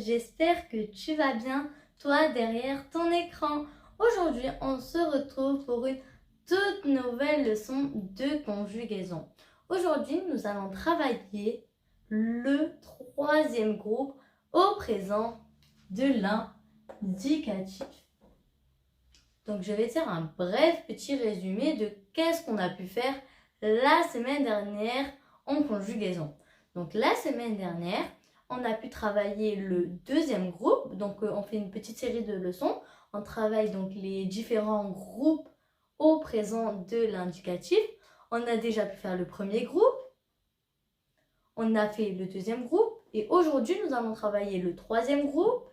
j'espère que tu vas bien, toi derrière ton écran. Aujourd'hui, on se retrouve pour une toute nouvelle leçon de conjugaison. Aujourd'hui, nous allons travailler le troisième groupe au présent de l'indicatif. Donc, je vais faire un bref petit résumé de qu'est-ce qu'on a pu faire la semaine dernière en conjugaison. Donc, la semaine dernière, on a pu travailler le deuxième groupe. Donc, on fait une petite série de leçons. On travaille donc les différents groupes au présent de l'indicatif. On a déjà pu faire le premier groupe. On a fait le deuxième groupe. Et aujourd'hui, nous allons travailler le troisième groupe.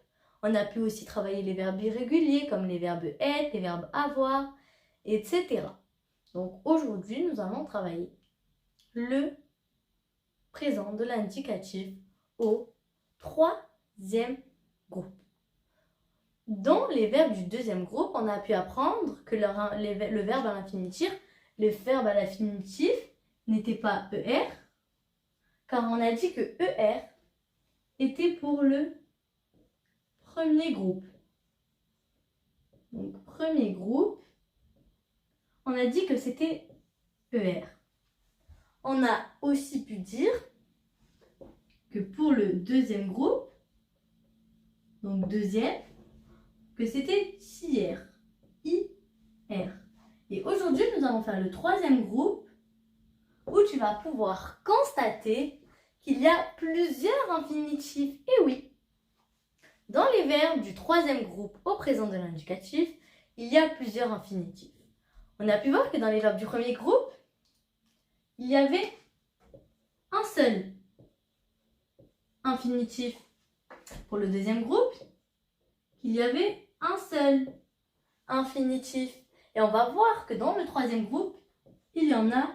On a pu aussi travailler les verbes irréguliers comme les verbes être, les verbes avoir, etc. Donc aujourd'hui, nous allons travailler le présent de l'indicatif au troisième groupe. Dans les verbes du deuxième groupe, on a pu apprendre que le verbe à l'infinitif, n'était pas ER, car on a dit que ER était pour le premier groupe. Donc, premier groupe, on a dit que c'était ER. On a aussi pu dire que pour le deuxième groupe, donc deuxième, que c'était IR. IR. Et aujourd'hui, nous allons faire le troisième groupe où tu vas pouvoir constater qu'il y a plusieurs infinitifs. Et oui, dans les verbes du troisième groupe au présent de l'indicatif, il y a plusieurs infinitifs. On a pu voir que dans les verbes du premier groupe, il y avait un seul infinitif. Pour le deuxième groupe, il y avait un seul infinitif. Et on va voir que dans le troisième groupe, il y en a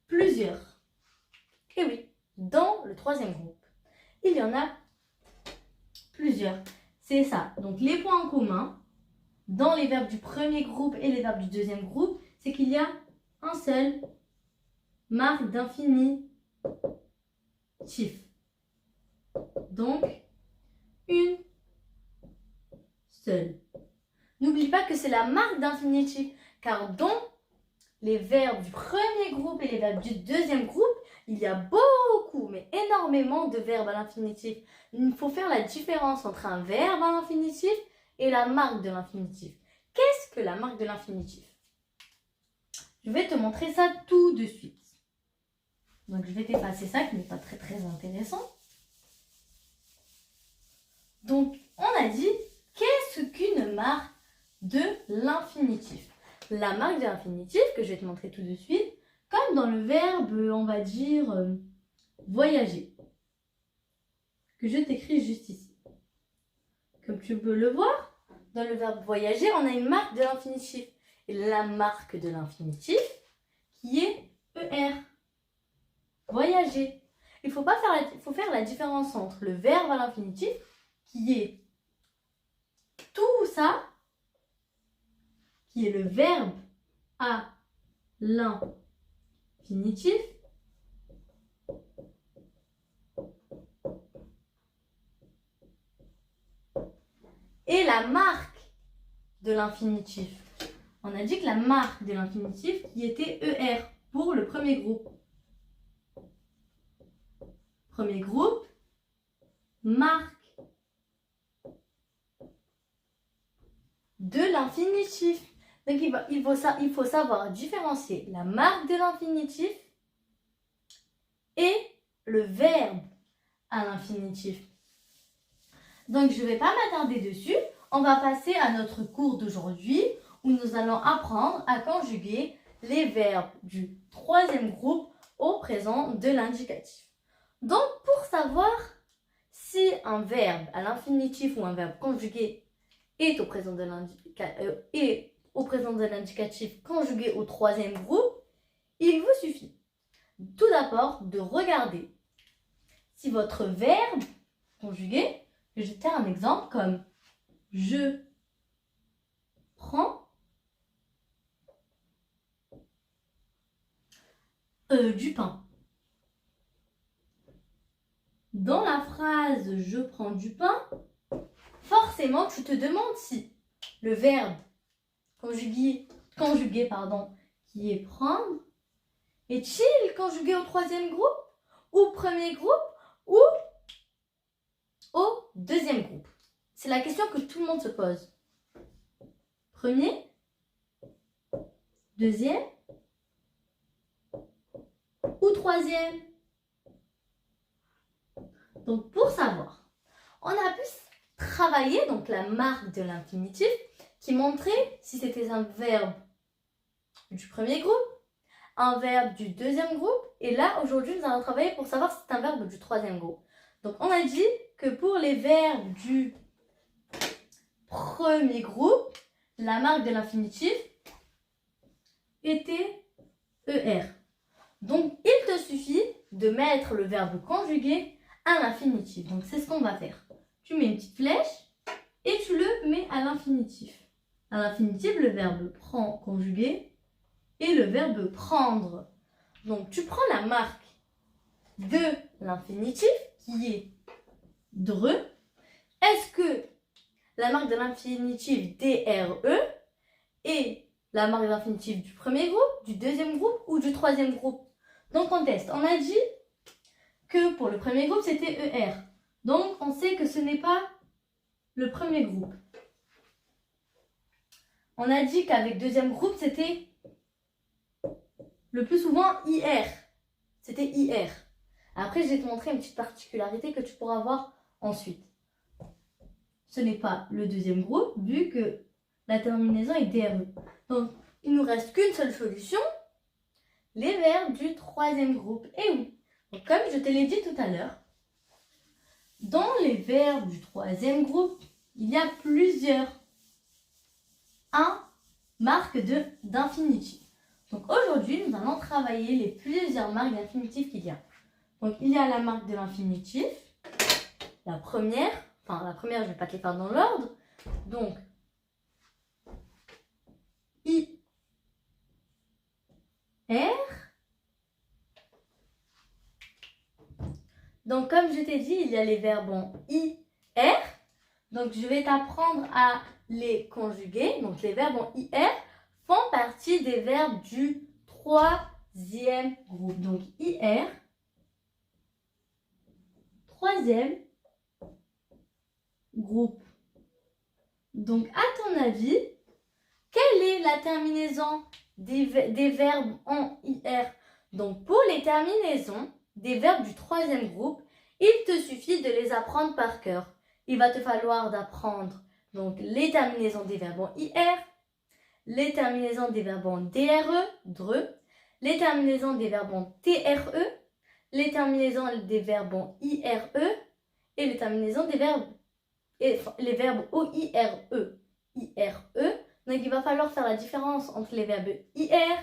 plusieurs. Et oui, dans le troisième groupe, il y en a plusieurs. C'est ça. Donc les points en commun dans les verbes du premier groupe et les verbes du deuxième groupe, c'est qu'il y a un seul marque d'infinitif. Donc, une seule. N'oublie pas que c'est la marque d'infinitif, car dans les verbes du premier groupe et les verbes du deuxième groupe, il y a beaucoup, mais énormément de verbes à l'infinitif. Il faut faire la différence entre un verbe à l'infinitif et la marque de l'infinitif. Qu'est-ce que la marque de l'infinitif? Je vais te montrer ça tout de suite. Donc, je vais t'effacer ça qui n'est pas très intéressant. Donc, on a dit, qu'est-ce qu'une marque de l'infinitif? La marque de l'infinitif, que je vais te montrer tout de suite, comme dans le verbe, on va dire, voyager, que je t'écris juste ici. Comme tu peux le voir, dans le verbe voyager, on a une marque de l'infinitif. Et la marque de l'infinitif, qui est ER. Voyager. Il faut faire la différence entre le verbe à l'infinitif, qui est tout ça, qui est le verbe à l'infinitif, et la marque de l'infinitif. On a dit que la marque de l'infinitif qui était ER pour le premier groupe. Premier groupe, marque de l'infinitif. Donc il faut savoir différencier la marque de l'infinitif et le verbe à l'infinitif. Donc je ne vais pas m'attarder dessus. On va passer à notre cours d'aujourd'hui où nous allons apprendre à conjuguer les verbes du troisième groupe au présent de l'indicatif. Donc pour savoir si un verbe à l'infinitif ou un verbe conjugué est au présent de l'indicatif conjugué au troisième groupe, il vous suffit tout d'abord de regarder si votre verbe conjugué, je vais te faire un exemple comme je prends du pain. dans la phrase « je prends du pain », forcément, tu te demandes si le verbe conjugué, qui est prendre, est-il conjugué au troisième groupe, au premier groupe ou au deuxième groupe? C'est la question que tout le monde se pose. Premier, deuxième ou troisième? Donc, pour savoir, on a pu travailler donc la marque de l'infinitif qui montrait si c'était un verbe du premier groupe, un verbe du deuxième groupe, et là, aujourd'hui, nous allons travailler pour savoir si c'est un verbe du troisième groupe. Donc, on a dit que pour les verbes du premier groupe, la marque de l'infinitif était ER. Donc, il te suffit de mettre le verbe conjugué à l'infinitif. Donc, c'est ce qu'on va faire. Tu mets une petite flèche et tu le mets à l'infinitif. À l'infinitif, le verbe prend conjugué et le verbe prendre. Donc, tu prends la marque de l'infinitif qui est DRE. Est-ce que la marque de l'infinitif DRE est la marque de l'infinitif du premier groupe, du deuxième groupe ou du troisième groupe? Donc, on teste. On a dit que pour le premier groupe, c'était ER. Donc, on sait que ce n'est pas le premier groupe. On a dit qu'avec deuxième groupe, c'était le plus souvent IR. C'était IR. Après, je vais te montrer une petite particularité que tu pourras voir ensuite. Ce n'est pas le deuxième groupe, vu que la terminaison est DRE. Donc, il ne nous reste qu'une seule solution, les verbes du troisième groupe. Et oui, donc, comme je te l'ai dit tout à l'heure, dans les verbes du troisième groupe, il y a plusieurs marques d'infinitif. Donc aujourd'hui, nous allons travailler les plusieurs marques d'infinitif qu'il y a. Donc il y a la marque de l'infinitif, la première, je ne vais pas te les faire dans l'ordre. Donc, IR. Donc, comme je t'ai dit, il y a les verbes en IR. Donc, je vais t'apprendre à les conjuguer. Donc, les verbes en IR font partie des verbes du troisième groupe. Donc, IR, troisième groupe. Donc, à ton avis, quelle est la terminaison des verbes en IR? Donc, pour les terminaisons des verbes du troisième groupe, il te suffit de les apprendre par cœur. Il va te falloir d'apprendre donc les terminaisons des verbes en IR, les terminaisons des verbes en DRE, DRE, les terminaisons des verbes en TRE, les terminaisons des verbes en IRE et les terminaisons des verbes les verbes OIRE, IRE. Donc il va falloir faire la différence entre les verbes IR,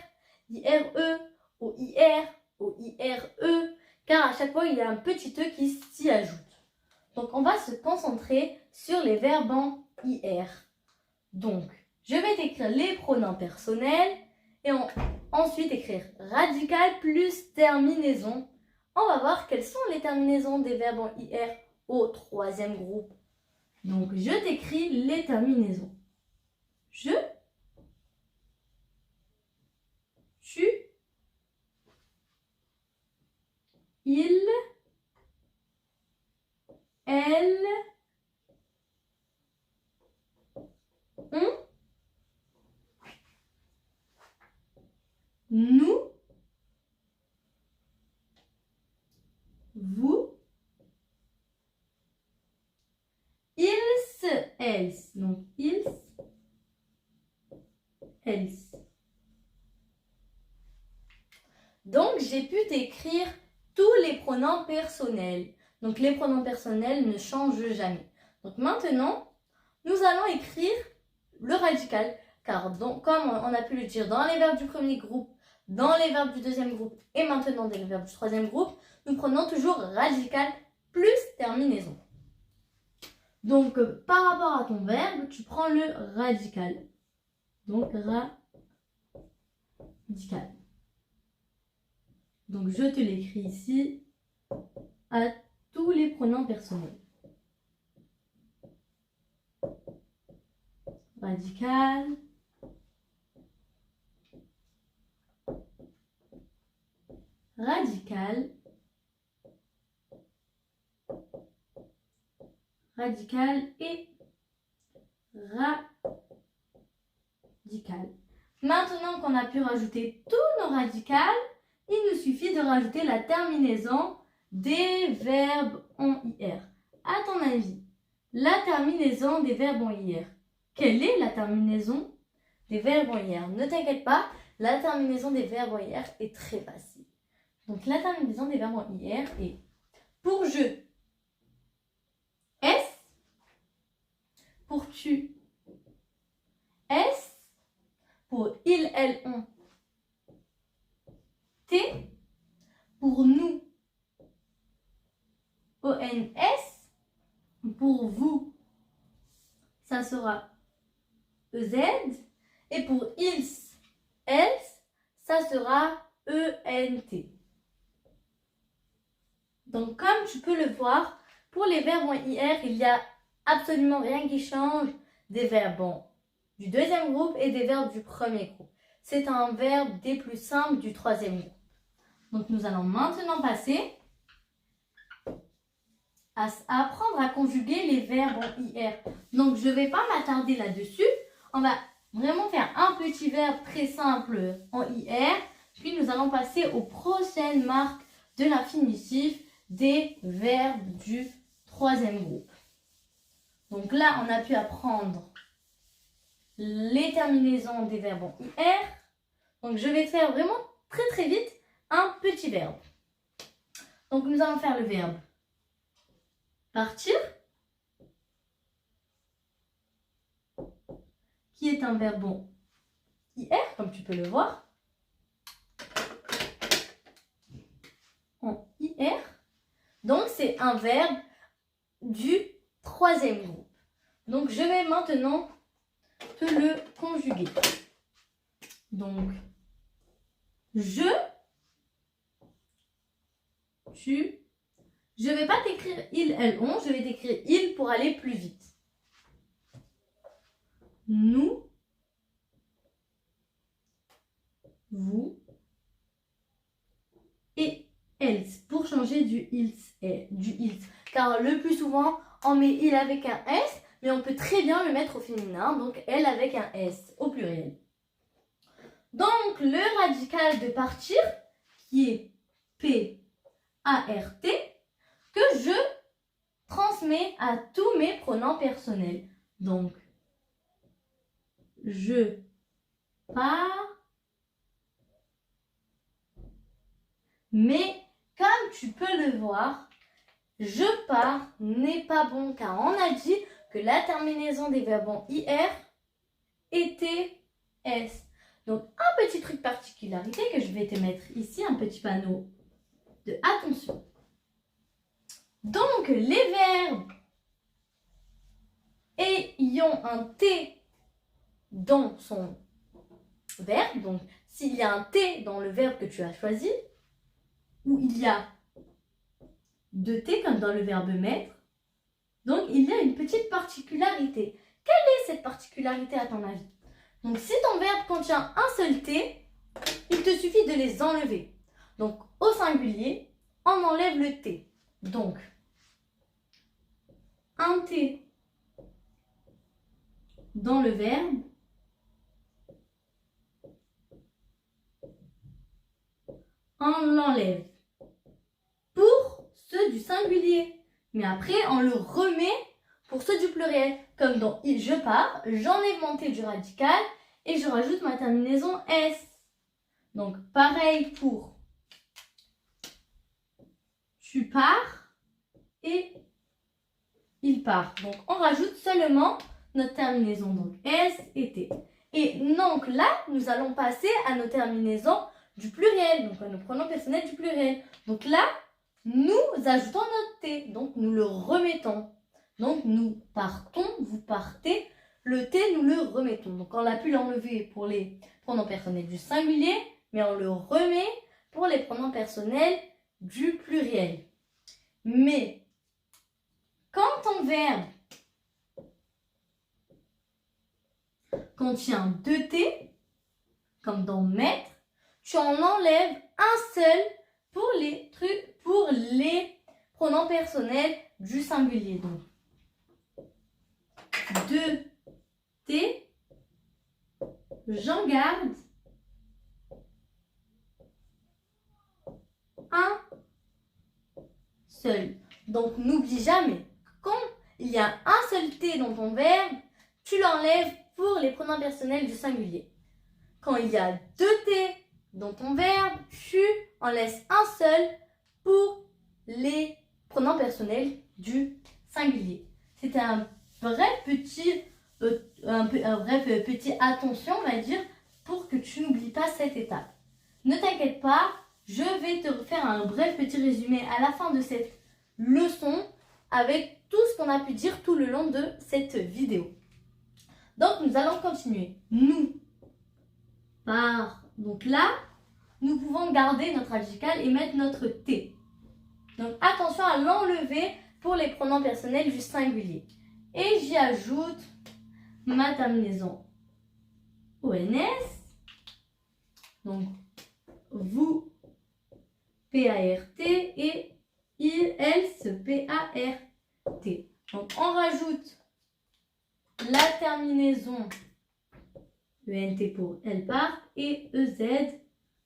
IRE, OIR, OIRE, car à chaque fois il y a un petit E qui s'y ajoute. Donc on va se concentrer sur les verbes en IR. Donc je vais t'écrire les pronoms personnels et ensuite écrire radical plus terminaison. On va voir quelles sont les terminaisons des verbes en IR au troisième groupe. Donc je t'écris les terminaisons. Je, tu, il, elle, on, nous, vous, ils, elles. Donc ils, elles. Donc j'ai pu t'écrire tous les pronoms personnels. Donc les pronoms personnels ne changent jamais. Donc maintenant, nous allons écrire le radical. Car donc, comme on a pu le dire dans les verbes du premier groupe, dans les verbes du deuxième groupe et maintenant dans les verbes du troisième groupe, nous prenons toujours radical plus terminaison. Donc par rapport à ton verbe, tu prends le radical. Donc radical. Donc je te l'écris ici à tous les pronoms personnels. Radical. Radical. Radical et radical. Maintenant qu'on a pu rajouter tous nos radicales, il nous suffit de rajouter la terminaison des verbes en IR. À ton avis, la terminaison des verbes en IR, quelle est la terminaison des verbes en IR? Ne t'inquiète pas, la terminaison des verbes en IR est très facile. Donc la terminaison des verbes en IR est pour je, S, pour tu, S, pour il, elle, on, T, pour nous, ONS, pour vous, ça sera EZ, et pour ils, elles, ça sera ENT. Donc comme tu peux le voir, pour les verbes en IR, il n'y a absolument rien qui change des verbes du deuxième groupe et des verbes du premier groupe. C'est un verbe des plus simples du troisième groupe. Donc nous allons maintenant passer à apprendre à conjuguer les verbes en IR. Donc je ne vais pas m'attarder là-dessus. On va vraiment faire un petit verbe très simple en IR. Puis nous allons passer aux prochaines marques de l'infinitif des verbes du troisième groupe. Donc là, on a pu apprendre les terminaisons des verbes en IR. Donc je vais faire vraiment très vite un petit verbe. Donc nous allons faire le verbe partir, qui est un verbe en IR, comme tu peux le voir. En IR. Donc c'est un verbe du troisième groupe. Donc je vais maintenant te le conjuguer. Donc je, tu, je ne vais pas t'écrire il, elle, on, je vais t'écrire il pour aller plus vite. Nous, vous et elles pour changer du ils et du ils. Car le plus souvent, on met il avec un S, mais on peut très bien le mettre au féminin, donc elle avec un S au pluriel. Donc le radical de partir, qui est P-A-R-T, que je transmets à tous mes pronoms personnels. Donc, je pars. Mais comme tu peux le voir, je pars n'est pas bon car on a dit que la terminaison des verbes en IR était S. Donc un petit truc particularité que je vais te mettre ici, un petit panneau de attention. Donc les verbes ayant un T dans son verbe, donc s'il y a un T dans le verbe que tu as choisi, ou il y a deux T comme dans le verbe mettre, donc il y a une petite particularité. Quelle est cette particularité à ton avis? Donc si ton verbe contient un seul T, il te suffit de les enlever. Donc au singulier, on enlève le T. Donc un T dans le verbe, on l'enlève pour ceux du singulier. Mais après, on le remet pour ceux du pluriel. Comme dans il, je pars, j'enlève mon T du radical et je rajoute ma terminaison S. Donc, pareil pour tu pars et il part. Donc, on rajoute seulement notre terminaison, donc S et T. Et donc là, nous allons passer à nos terminaisons du pluriel, donc à nos pronoms personnels du pluriel. Donc là, nous ajoutons notre T, donc nous le remettons. Donc nous partons, vous partez, le T nous le remettons. Donc on a pu l'enlever pour les pronoms personnels du singulier, mais on le remet pour les pronoms personnels du pluriel. Mais ton verbe contient deux T, comme dans mettre, tu en enlèves un seul pour les pronoms personnels du singulier. Donc, deux T, j'en garde un seul. Donc, n'oublie jamais, quand il y a un seul T dans ton verbe, tu l'enlèves pour les pronoms personnels du singulier. Quand il y a deux T dans ton verbe, tu en laisses un seul pour les pronoms personnels du singulier. C'était un bref petit attention, on va dire, pour que tu n'oublies pas cette étape. Ne t'inquiète pas, je vais te faire un bref petit résumé à la fin de cette leçon avec tout ce qu'on a pu dire tout le long de cette vidéo. Donc, nous allons continuer. Nous, donc là, nous pouvons garder notre radical et mettre notre T. Donc, attention à l'enlever pour les pronoms personnels du singulier. Et j'y ajoute ma terminaison ONS. Donc, vous, P-A-R-T et il, elle, se P-A-R-T. Donc, on rajoute la terminaison ENT pour elle part et EZ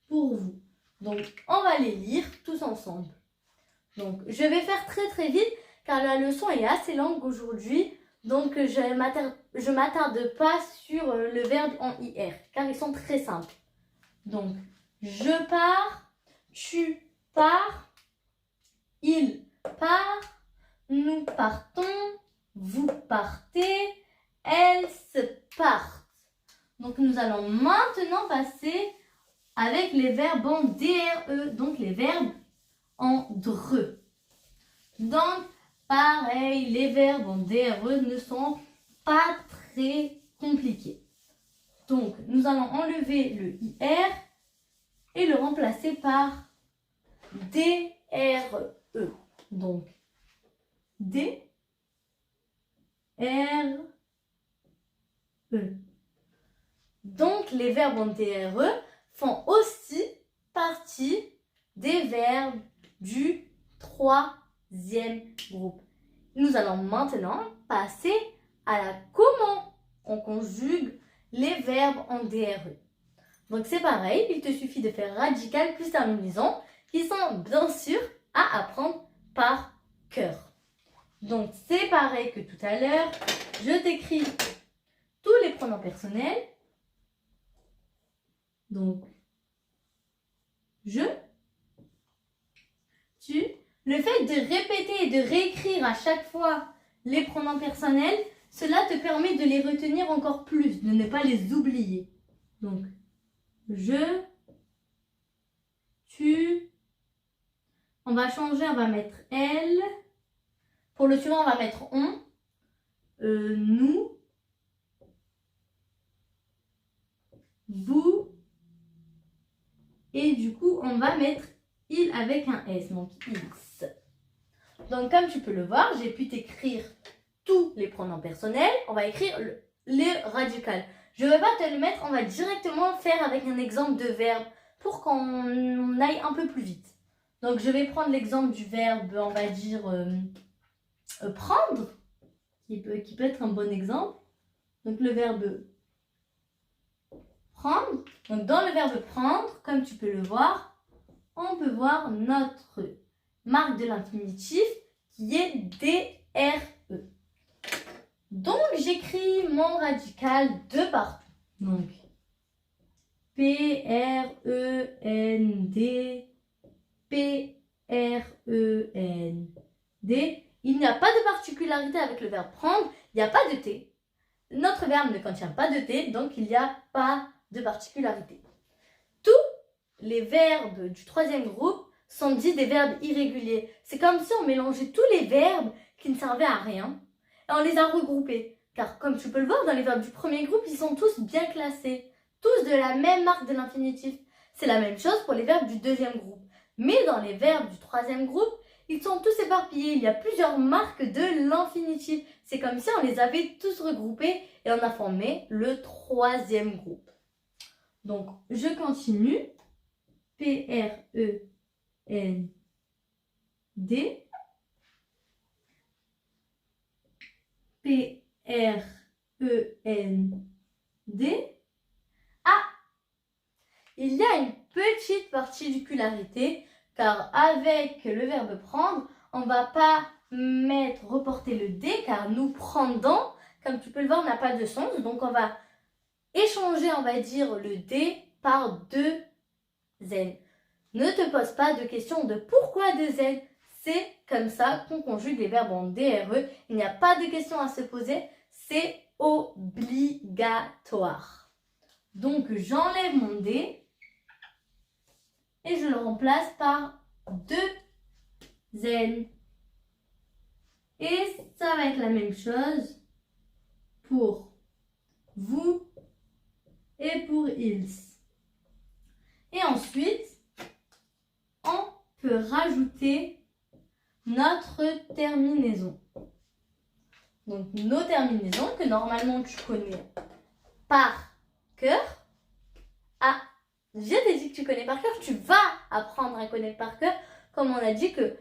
pour vous. Donc, on va les lire tous ensemble. Donc, je vais faire très vite car la leçon est assez longue aujourd'hui. Donc, je m'attarde pas sur le verbe en IR car ils sont très simples. Donc, je pars, tu pars, il part, nous partons, vous partez, elles se partent. Donc, nous allons maintenant passer avec les verbes en DRE, donc les verbes en DRE. Donc, pareil, les verbes en DRE ne sont pas très compliqués. Donc, nous allons enlever le IR et le remplacer par DRE. Donc, D, R, E. Donc, les verbes en DRE font aussi partie des verbes du troisième groupe. Nous allons maintenant passer à la comment on conjugue les verbes en DRE. Donc, c'est pareil, il te suffit de faire radical plus terminaison qui sont bien sûr à apprendre par cœur. Donc, c'est pareil que tout à l'heure, je t'écris tous les pronoms personnels. Donc, je, tu. Le fait de répéter et de réécrire à chaque fois les pronoms personnels, cela te permet de les retenir encore plus, de ne pas les oublier. Donc, je, tu. On va changer, on va mettre elle. Pour le suivant, on va mettre on, nous, vous. Et du coup, on va mettre il avec un S, donc X. Donc, comme tu peux le voir, j'ai pu t'écrire tous les pronoms personnels. On va écrire les radicales. Je ne vais pas te le mettre, on va directement faire avec un exemple de verbe pour qu'on aille un peu plus vite. Donc, je vais prendre l'exemple du verbe, on va dire, prendre, qui peut être un bon exemple. Donc, le verbe prendre. Donc, dans le verbe prendre, comme tu peux le voir, on peut voir notre marque de l'infinitif qui est DRE. Donc, j'écris mon radical de partout. Donc, P-R-E-N-D, P-R-E-N-D. Il n'y a pas de particularité avec le verbe prendre, il n'y a pas de T. Notre verbe ne contient pas de T, donc il n'y a pas de particularité. Tous les verbes du troisième groupe sont dits des verbes irréguliers. C'est comme si on mélangeait tous les verbes qui ne servaient à rien et on les a regroupés. Car comme tu peux le voir, dans les verbes du premier groupe, ils sont tous bien classés. Tous de la même marque de l'infinitif. C'est la même chose pour les verbes du deuxième groupe. Mais dans les verbes du troisième groupe, ils sont tous éparpillés. Il y a plusieurs marques de l'infinitif. C'est comme si on les avait tous regroupés et on a formé le troisième groupe. Donc, je continue. P-R-E-N-D. P-R-E-N-D. Ah! Il y a une petite particularité, car avec le verbe prendre, on ne va pas reporter le D, car nous prendons, comme tu peux le voir, n'a pas de sens. Donc on va échanger, on va dire, le D par deux N. Ne te pose pas de question de pourquoi deux N. C'est comme ça qu'on conjugue les verbes en DRE. Il n'y a pas de question à se poser. C'est obligatoire. Donc j'enlève mon D et je le remplace par deux N. Et ça va être la même chose pour vous et pour ils. Et ensuite, on peut rajouter notre terminaison. Donc nos terminaisons que normalement tu connais par cœur. Ah, je t'ai dit que tu connais par cœur, tu vas apprendre à connaître par cœur. Comme on a dit que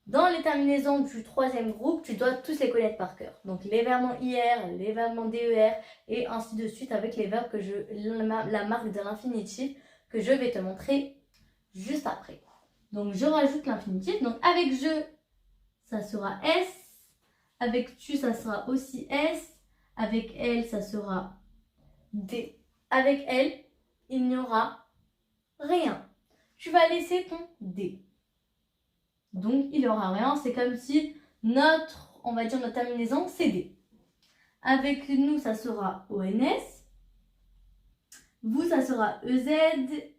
dans les terminaisons du troisième groupe, tu dois tous les connaître par cœur. Donc les verbes en IR, les verbes en DER et ainsi de suite avec les verbes la marque de l'infinitif que je vais te montrer juste après. Donc je rajoute l'infinitif. Donc avec je, ça sera S. Avec tu, ça sera aussi S. Avec elle, ça sera D. Avec elle, il n'y aura rien. Tu vas laisser ton D. Donc, il n'y aura rien. C'est comme si notre terminaison, c'est D. Avec nous, ça sera ONS. Vous, ça sera EZ.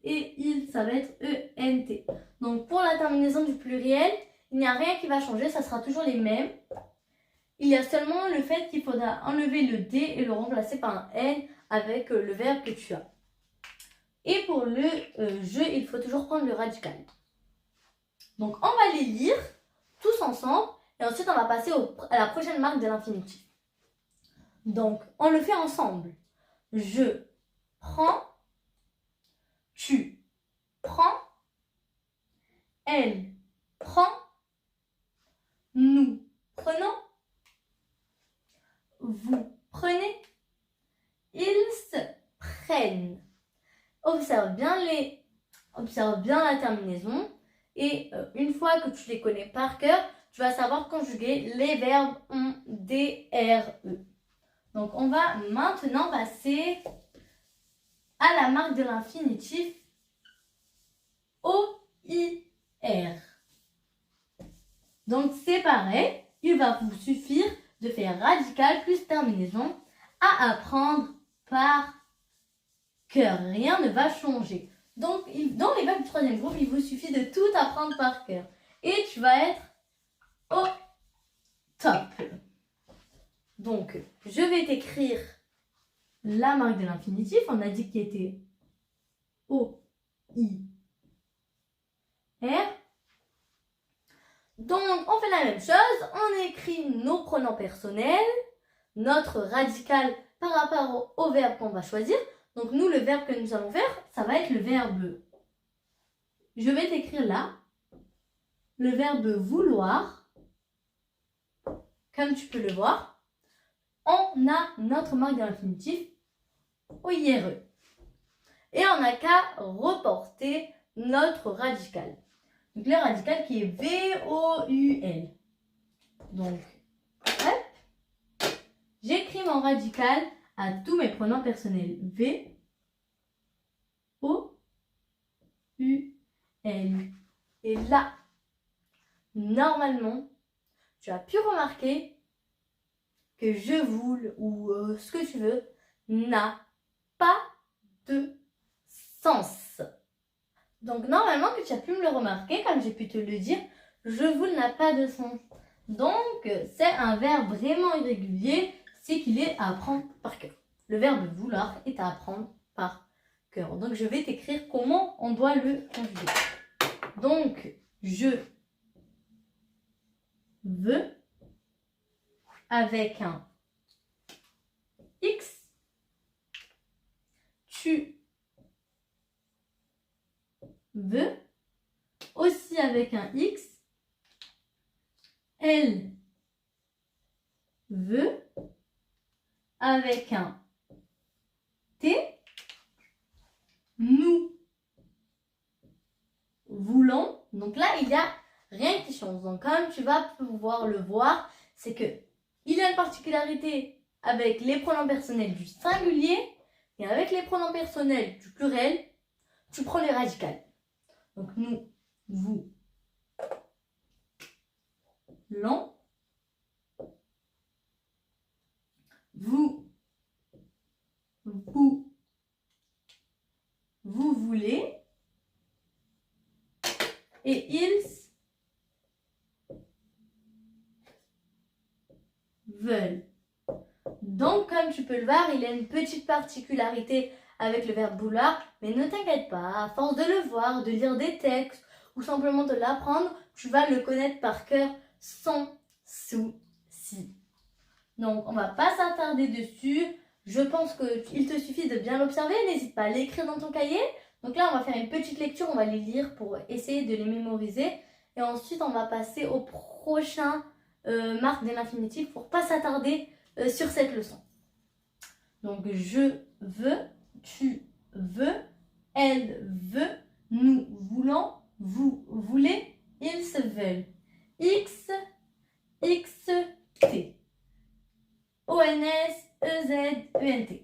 Et il, ça va être ENT. Donc, pour la terminaison du pluriel, il n'y a rien qui va changer. Ça sera toujours les mêmes. Il y a seulement le fait qu'il faudra enlever le D et le remplacer par un N avec le verbe que tu as. Et pour le je, il faut toujours prendre le radical. Donc, on va les lire tous ensemble et ensuite, on va passer à la prochaine marque de l'infinitif. Donc, on le fait ensemble. Je prends, tu prends, elle prend, nous prenons, vous prenez, ils prennent. Observe bien la terminaison. Et une fois que tu les connais par cœur, tu vas savoir conjuguer les verbes en DRE. Donc, on va maintenant passer à la marque de l'infinitif OIR. Donc, c'est pareil. Il va vous suffire de faire radical plus terminaison à apprendre par cœur. Rien ne va changer. Donc, dans les verbes du troisième groupe, il vous suffit de tout apprendre par cœur. Et tu vas être au top. Donc, je vais t'écrire la marque de l'infinitif. On a dit qu'il était O-I-R. Donc, on fait la même chose. On écrit nos pronoms personnels, notre radical par rapport au verbe qu'on va choisir. Donc, nous, le verbe que nous allons faire, ça va être le verbe. Je vais t'écrire là. Le verbe vouloir. Comme tu peux le voir, on a notre marque de l'infinitif OIRE. Et on n'a qu'à reporter notre radical. Donc, le radical qui est V-O-U-L. Donc, hop. J'écris mon radical à tous mes pronoms personnels. V, O, U, L. Et là, normalement, tu as pu remarquer que je voule ou ce que tu veux n'a pas de sens. Donc, normalement, que tu as pu me le remarquer, comme j'ai pu te le dire, je voule n'a pas de sens. Donc, c'est un verbe vraiment irrégulier. C'est qu'il est à apprendre par cœur. Le verbe vouloir est à apprendre par cœur. Donc, je vais t'écrire comment on doit le conjuguer. Donc, je veux avec un X. Tu veux aussi avec un X. Elle veut avec un T. Nous voulons. Donc là, il n'y a rien qui change. Donc comme tu vas pouvoir le voir, c'est que il y a une particularité avec les pronoms personnels du singulier et avec les pronoms personnels du pluriel, tu prends les radicales. Donc nous, vous, l'on, vous, vous voulez, et ils veulent. Donc, comme tu peux le voir, il y a une petite particularité avec le verbe vouloir, mais ne t'inquiète pas, à force de le voir, de lire des textes ou simplement de l'apprendre, tu vas le connaître par cœur sans souci. Donc, on va pas s'attarder dessus. Je pense qu'il te suffit de bien l'observer. N'hésite pas à l'écrire dans ton cahier. Donc là, on va faire une petite lecture. On va les lire pour essayer de les mémoriser. Et ensuite, on va passer au prochain marque de l'infinitif pour pas s'attarder sur cette leçon. Donc, je veux, tu veux, elle veut, nous voulons, vous voulez, ils se veulent. X, X, T. ONS, EZ, ENT.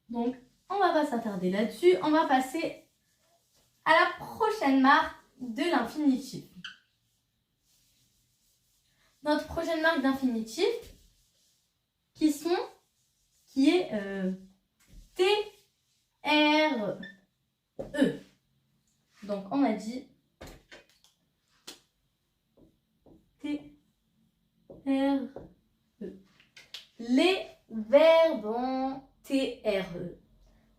Donc, on va pas s'attarder là-dessus. On va passer à la prochaine marque de l'infinitif. Notre prochaine marque d'infinitif qui est T, R, E. Donc, on a dit T, R, E. Les verbes en TRE.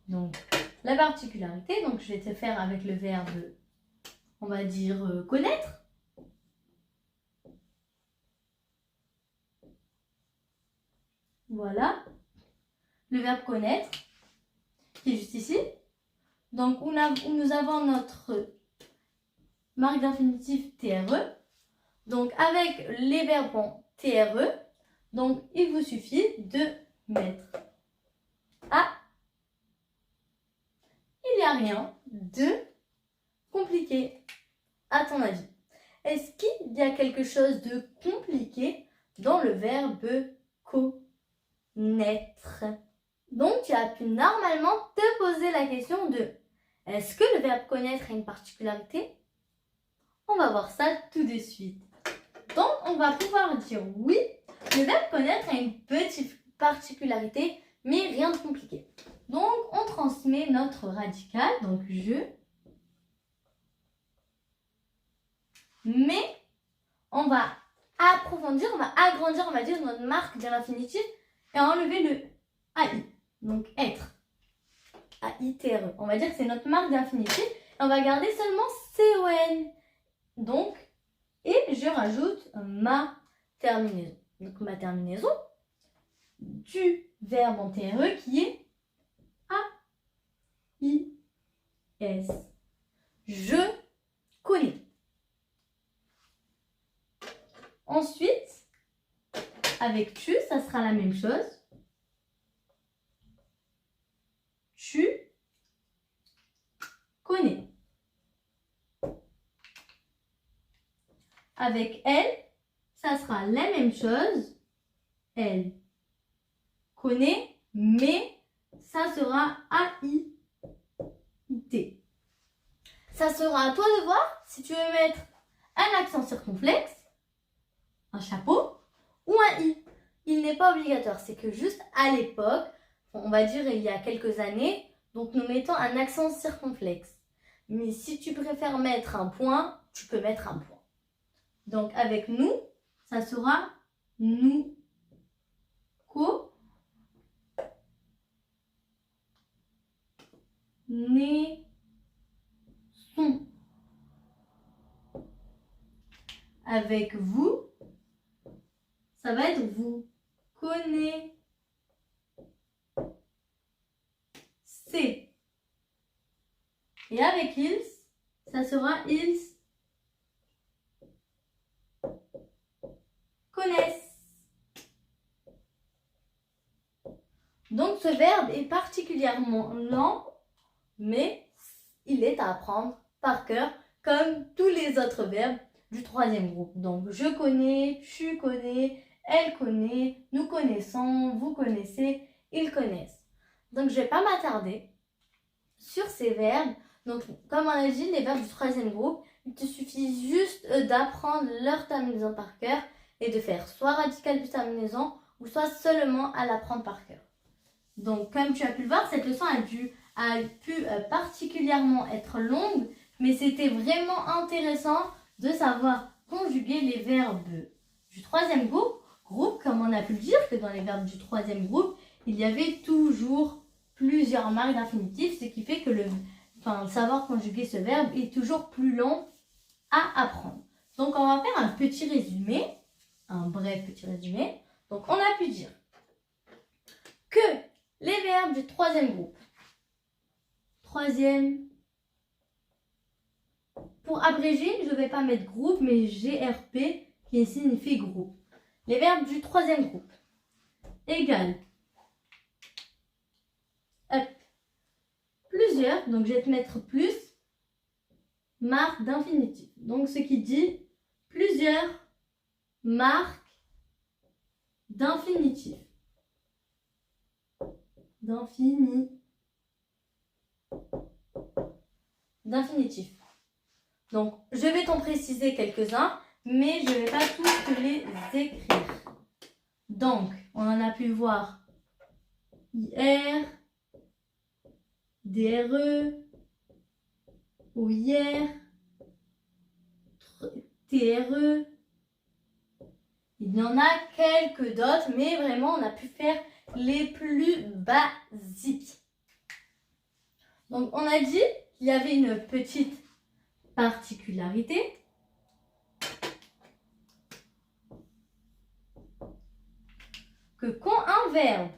Donc, la particularité, donc je vais te faire avec le verbe, on va dire connaître. Voilà. Le verbe connaître, qui est juste ici. Donc, nous avons notre marque d'infinitif TRE. Donc, avec les verbes en TRE, donc il vous suffit de mettre A. Il n'y a rien de compliqué, à ton avis. Est-ce qu'il y a quelque chose de compliqué dans le verbe connaître? Donc, tu as pu normalement te poser la question de est-ce que le verbe connaître a une particularité? On va voir ça tout de suite. Donc, on va pouvoir dire oui, le verbe connaître a une petite particularité, mais rien de compliqué. Donc, on transmet notre radical, donc je. Mais, on va approfondir, on va agrandir, on va dire notre marque de l'infinitif et enlever le AI. Donc, être. A-I-T-R-E. On va dire que c'est notre marque d'infinitif et on va garder seulement C-O-N. Donc, et je rajoute ma terminaison. Donc, ma terminaison du verbe en TRE qui est A-I-S. Je connais. Ensuite, avec tu, ça sera la même chose. Tu connais. Avec elle, ça sera la même chose. Elle connaît, mais ça sera A-I-T. Ça sera à toi de voir si tu veux mettre un accent circonflexe, un chapeau ou un I. Il n'est pas obligatoire, c'est que juste à l'époque, on va dire il y a quelques années, donc nous mettons un accent circonflexe. Mais si tu préfères mettre un point, tu peux mettre un point. Donc avec nous, ça sera nous connaissons. avec vous, ça va être vous connaissez. Et avec ils, ça sera ils connaissent. Donc ce verbe est particulièrement lent, mais il est à apprendre par cœur comme tous les autres verbes du troisième groupe. Donc je connais, tu connais, elle connaît, nous connaissons, vous connaissez, ils connaissent. Donc je ne vais pas m'attarder sur ces verbes. Donc comme on a dit, les verbes du troisième groupe, il te suffit juste d'apprendre leur terminaison par cœur et de faire soit radical plus terminaison ou soit seulement à l'apprendre par cœur. Donc comme tu as pu le voir, cette leçon a pu particulièrement être longue, mais c'était vraiment intéressant de savoir conjuguer les verbes du troisième groupe, comme on a pu le dire, que dans les verbes du troisième groupe, il y avait toujours plusieurs marques d'infinitif, ce qui fait que savoir conjuguer ce verbe est toujours plus long à apprendre. Donc on va faire un petit résumé, un bref petit résumé. Donc on a pu dire que les verbes du troisième groupe, pour abréger, je ne vais pas mettre groupe, mais GRP qui signifie groupe. Les verbes du troisième groupe égale plusieurs, donc je vais te mettre plus, marque d'infinitif. Donc ce qui dit plusieurs marques d'infinitif. D'infinitif. Donc, je vais t'en préciser quelques-uns, mais je ne vais pas tous te les écrire. Donc, on en a pu voir IR, DRE, OIR, TRE. Il y en a quelques d'autres, mais vraiment, on a pu faire les plus basiques. Donc, on a dit qu'il y avait une petite particularité. Que quand un verbe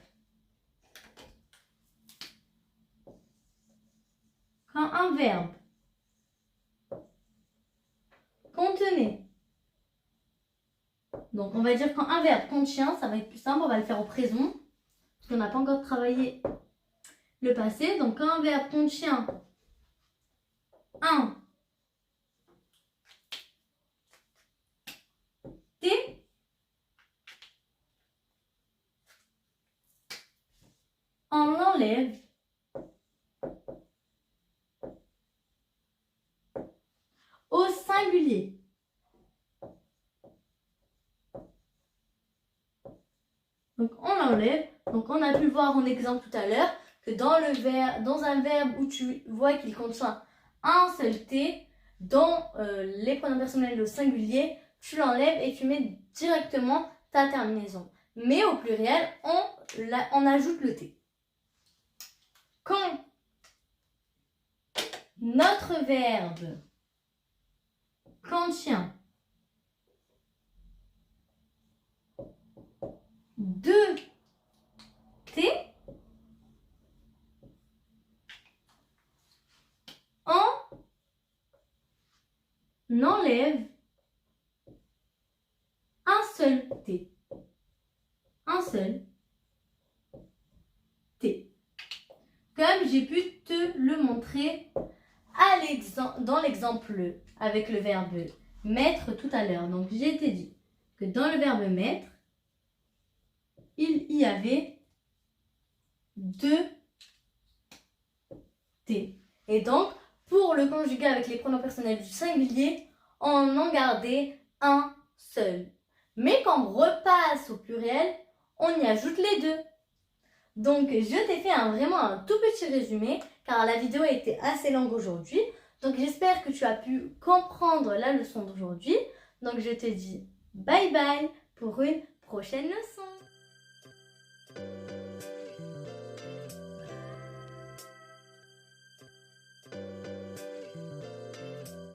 contenait, donc on va dire quand un verbe contient, ça va être plus simple, on va le faire au présent, parce qu'on n'a pas encore travaillé le passé. Donc quand un verbe contient un T, on l'enlève au singulier. Donc on l'enlève. Donc on a pu voir en exemple tout à l'heure que dans un verbe où tu vois qu'il contient un seul T, dans les pronoms personnels au singulier, tu l'enlèves et tu mets directement ta terminaison. Mais au pluriel, on ajoute le T. Quand notre verbe contient deux T, on enlève un seul T. Un seul T. Comme j'ai pu te le montrer dans l'exemple avec le verbe mettre tout à l'heure. Donc j'ai été dit que dans le verbe mettre, il y avait deux T. Et donc, pour le conjuguer avec les pronoms personnels du singulier, on en gardait un seul. Mais quand on repasse au pluriel, on y ajoute les deux. Donc, je t'ai fait vraiment un tout petit résumé, car la vidéo a été assez longue aujourd'hui. Donc, j'espère que tu as pu comprendre la leçon d'aujourd'hui. Donc, je te dis bye bye pour une prochaine leçon.